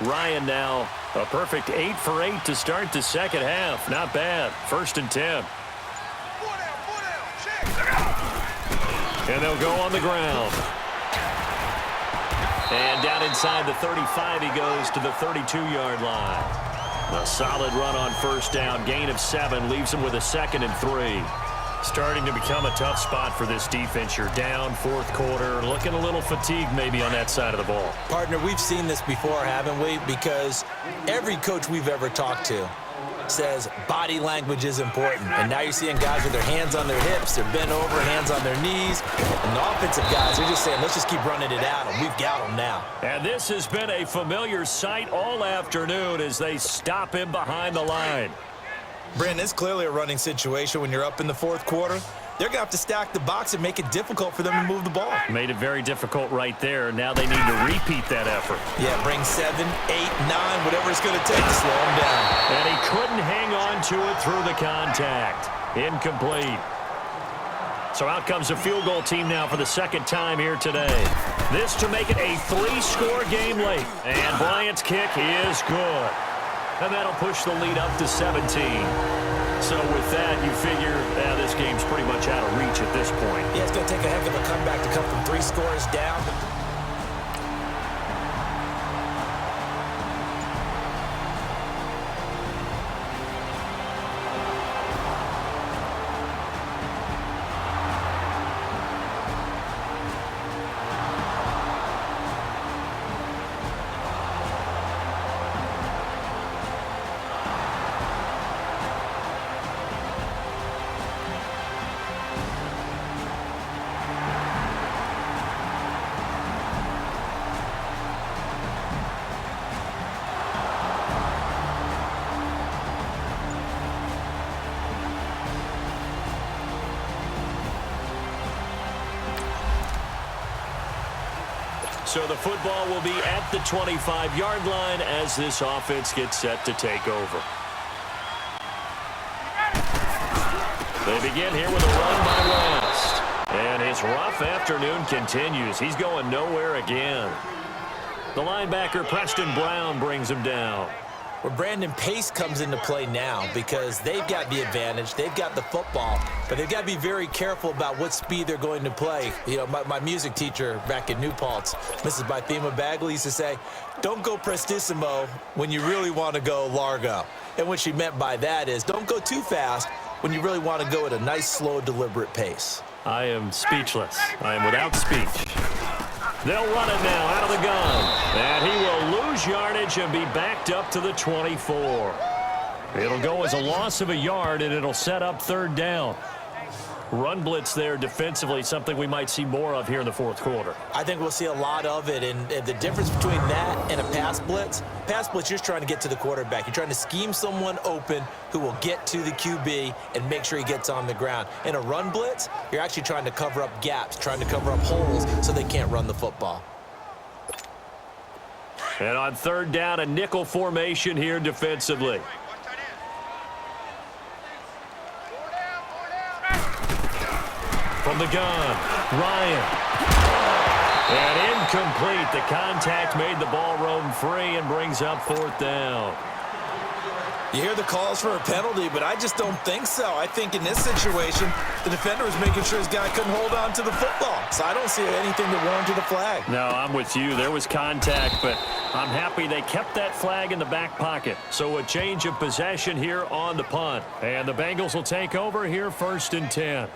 Ryan now a perfect 8 for 8 to start the second half. Not bad. 1st and 10. And they'll go on the ground. And down inside the 35 he goes to the 32-yard line. A solid run on 1st down. Gain of 7 leaves him with a 2nd and 3. Starting to become a tough spot for this defense. You're down 4th quarter. Looking a little fatigued maybe on that side of the ball. Partner, we've seen this before, haven't we? Because every coach we've ever talked to says body language is important. And now you're seeing guys with their hands on their hips, they're bent over, hands on their knees. And the offensive guys are just saying, let's just keep running it at them. We've got them now. And this has been a familiar sight all afternoon as they stop him behind the line. Brandon, it's clearly a running situation when you're up in the 4th quarter. They're going to have to stack the box and make it difficult for them to move the ball. Made it very difficult right there. Now they need to repeat that effort. Yeah, bring 7, 8, 9, whatever it's going to take to slow him down. And he couldn't hang on to it through the contact. Incomplete. So out comes a field goal team now for the 2nd time here today. This to make it a 3-score game late. And Bryant's kick is good. And that'll push the lead up to 17. So with that, you figure this game's pretty much out of reach at this point. Yeah, it's going to take a heck of a comeback to come from 3 scores down. So the football will be at the 25-yard line as this offense gets set to take over. They begin here with a run by West. And his rough afternoon continues. He's going nowhere again. The linebacker, Preston Brown, brings him down. Well, Brandon, pace comes into play now because they've got the advantage. They've got the football, but they've got to be very careful about what speed they're going to play. You know, my music teacher back in New Paltz, Mrs. Bythema Bagley, used to say, don't go prestissimo when you really want to go largo. And what she meant by that is don't go too fast when you really want to go at a nice, slow, deliberate pace. I am speechless. I am without speech. They'll run it now out of the gun. And he will lose yardage and be backed up to the 24. It'll go as a loss of a yard, and it'll set up 3rd down. Run blitz there defensively, something we might see more of here in the 4th quarter. I think we'll see a lot of it, and the difference between that and a pass blitz, you're just trying to get to the quarterback. You're trying to scheme someone open who will get to the QB and make sure he gets on the ground. In a run blitz, you're actually trying to cover up gaps, trying to cover up holes so they can't run the football. And on 3rd down, a nickel formation here defensively. From the gun, Ryan. And incomplete. The contact made the ball roam free and brings up 4th down. You hear the calls for a penalty, but I just don't think so. I think in this situation, the defender was making sure his guy couldn't hold on to the football. So I don't see anything that warranted a flag. No, I'm with you. There was contact, but I'm happy they kept that flag in the back pocket. So a change of possession here on the punt. And the Bengals will take over here 1st and 10.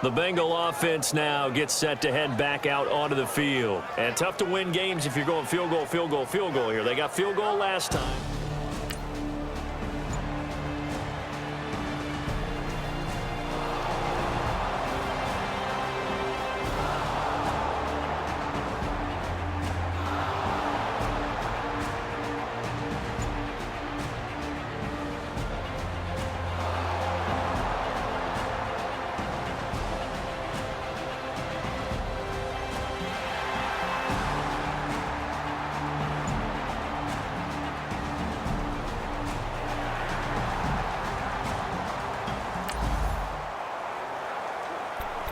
The Bengal offense now gets set to head back out onto the field. And tough to win games if you're going field goal, field goal, field goal here. They got field goal last time.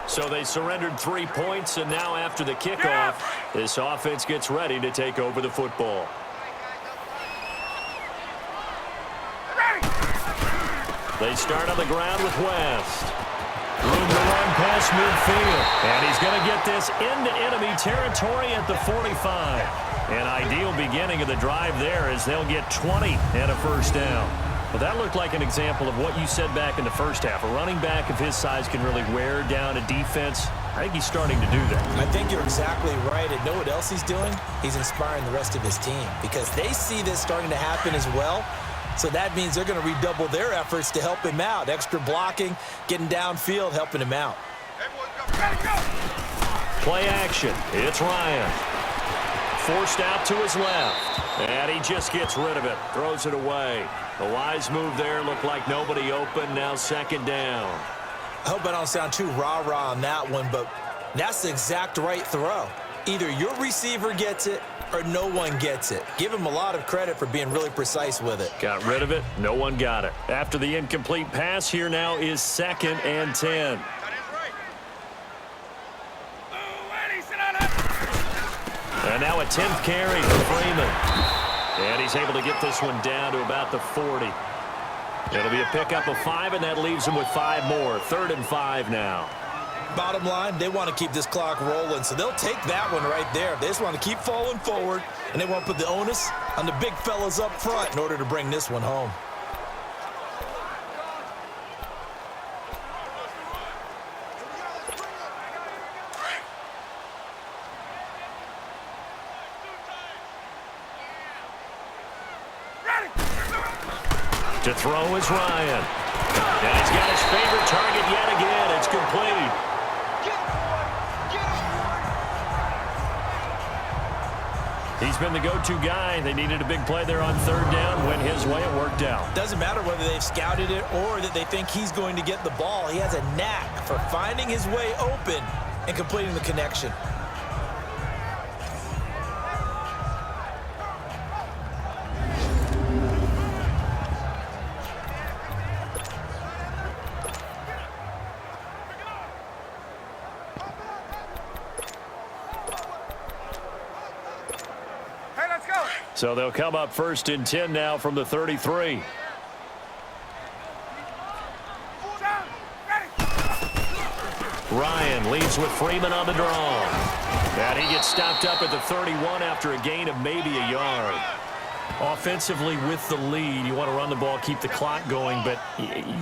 So they surrendered 3 points, and now after the kickoff, this offense gets ready to take over the football. They start on the ground with West. Room to run past midfield. And he's going to get this into enemy territory at the 45. An ideal beginning of the drive there as they'll get 20 and a first down. Well, that looked like an example of what you said back in the first half. A running back of his size can really wear down a defense. I think he's starting to do that. I think you're exactly right. And know what else he's doing? He's inspiring the rest of his team because they see this starting to happen as well. So that means they're going to redouble their efforts to help him out. Extra blocking, getting downfield, helping him out. Play action. It's Ryan. Forced out to his left. And he just gets rid of it. Throws it away. A wise move there. Looked like nobody open. Now second down. I hope I don't sound too rah-rah on that one, but that's the exact right throw. Either your receiver gets it or no one gets it. Give him a lot of credit for being really precise with it. Got rid of it. No one got it. After the incomplete pass, here now is 2nd and 10. And now a 10th carry for Freeman. And he's able to get this one down to about the 40. It'll be a pickup of 5, and that leaves him with 5 more. 3rd and 5 now. Bottom line, they want to keep this clock rolling, so they'll take that one right there. They just want to keep falling forward, and they want to put the onus on the big fellas up front in order to bring this one home. To throw is Ryan. And he's got his favorite target yet again. It's complete. He's been the go-to guy. They needed a big play there on 3rd down. Went his way. It worked out. Doesn't matter whether they've scouted it or that they think he's going to get the ball. He has a knack for finding his way open and completing the connection. So they'll come up 1st and 10 now from the 33. Ryan leads with Freeman on the draw. And he gets stopped up at the 31 after a gain of maybe a yard. Offensively with the lead, you want to run the ball, keep the clock going, but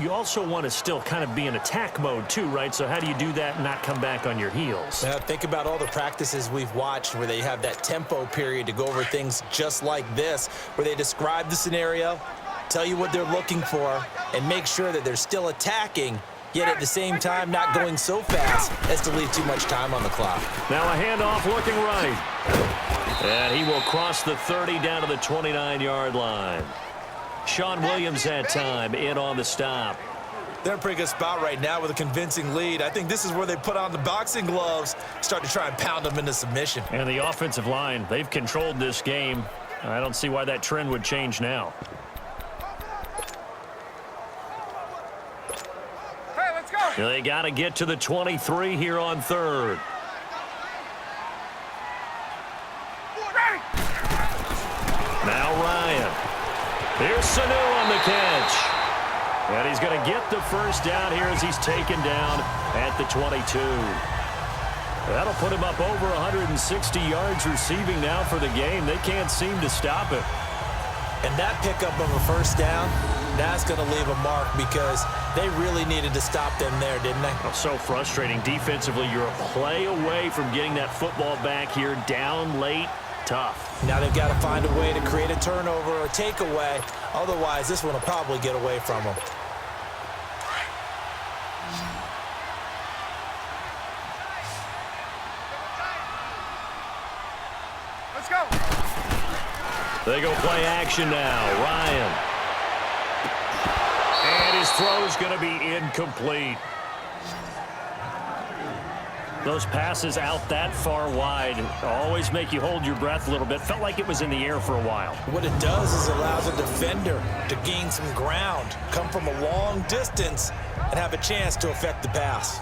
you also want to still kind of be in attack mode too, right? So how do you do that and not come back on your heels? Now think about all the practices we've watched where they have that tempo period to go over things just like this, where they describe the scenario, tell you what they're looking for, and make sure that they're still attacking, yet at the same time not going so fast as to leave too much time on the clock. Now a handoff looking right. And he will cross the 30 down to the 29-yard line. Sean Williams that time in on the stop. They're in a pretty good spot right now with a convincing lead. I think this is where they put on the boxing gloves, start to try and pound them into submission. And the offensive line, they've controlled this game. I don't see why that trend would change now. Hey, let's go. They got to get to the 23 here on 3rd. Now Ryan. Here's Sanu on the catch. And he's going to get the first down here as he's taken down at the 22. That'll put him up over 160 yards receiving now for the game. They can't seem to stop it. And that pickup of a first down, that's going to leave a mark because they really needed to stop them there, didn't they? Oh, so frustrating. Defensively, you're a play away from getting that football back here down late. Tough. Now they've got to find a way to create a turnover or takeaway. Otherwise, this one will probably get away from them. Let's go. They go play action now. Ryan. And his throw's going to be incomplete. Those passes out that far wide always make you hold your breath a little bit. Felt like it was in the air for a while. What it does is allows a defender to gain some ground, come from a long distance, and have a chance to affect the pass.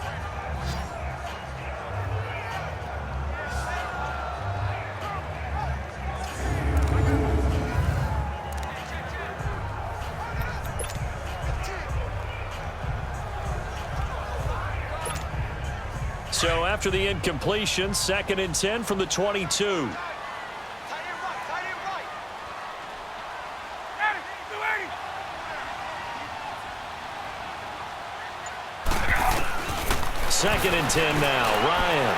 So after the incompletion, 2nd and 10 from the 22. Second and 10 now. Ryan.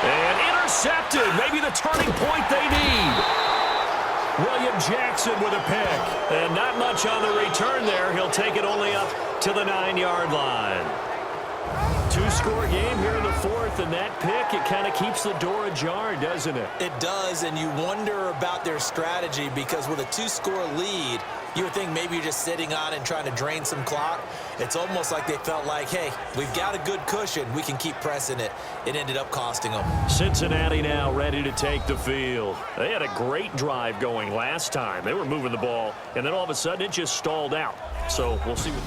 And intercepted. Maybe the turning point they need. William Jackson with a pick. And not much on the return there. He'll take it only up to the 9-yard line. 2-score game here in the 4th, and that pick, it kind of keeps the door ajar, doesn't it? It does, and you wonder about their strategy because with a 2-score lead, you would think maybe you're just sitting on it and trying to drain some clock. It's almost like they felt like, hey, we've got a good cushion. We can keep pressing it. It ended up costing them. Cincinnati now ready to take the field. They had a great drive going last time. They were moving the ball, and then all of a sudden it just stalled out. So we'll see what...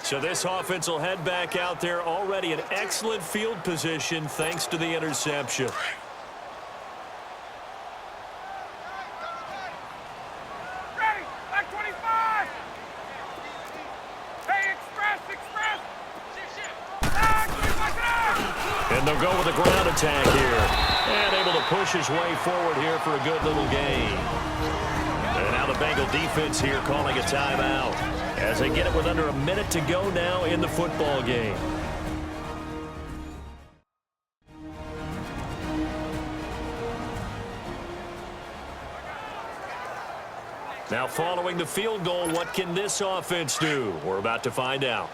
So this offense will head back out there, already in excellent field position thanks to the interception. Ready, back 25. Hey, express. And they'll go with a ground attack here. And able to push his way forward here for a good little gain. And now the Bengal defense here calling a timeout as they get it with under a minute to go now in the football game. Now following the field goal, what can this offense do? We're about to find out.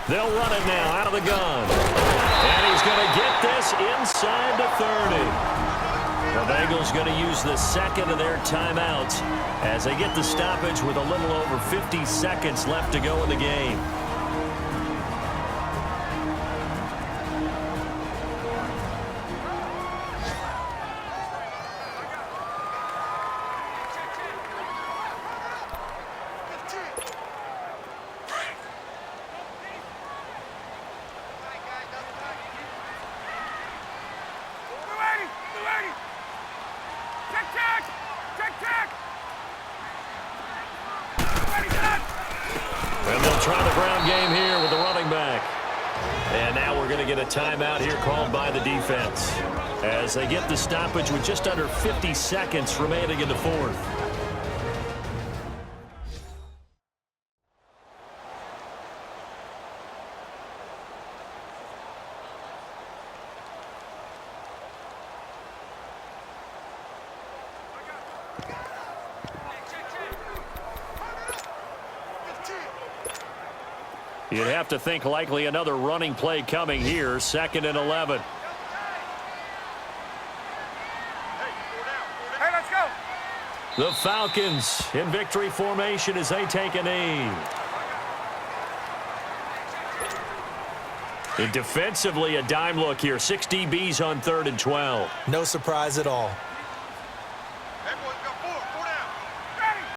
They'll run it now out of the gun. And he's going to get this inside the 30. The Bengals going to use the second of their timeouts as they get the stoppage with a little over 50 seconds left to go in the game. And they'll try the ground game here with the running back. And now we're going to get a timeout here called by the defense as they get the stoppage with just under 50 seconds remaining in the 4th. You'd have to think likely another running play coming here, 2nd and 11. Hey, let's go. The Falcons in victory formation as they take a knee. And defensively, a dime look here. 6 DBs on 3rd and 12. No surprise at all.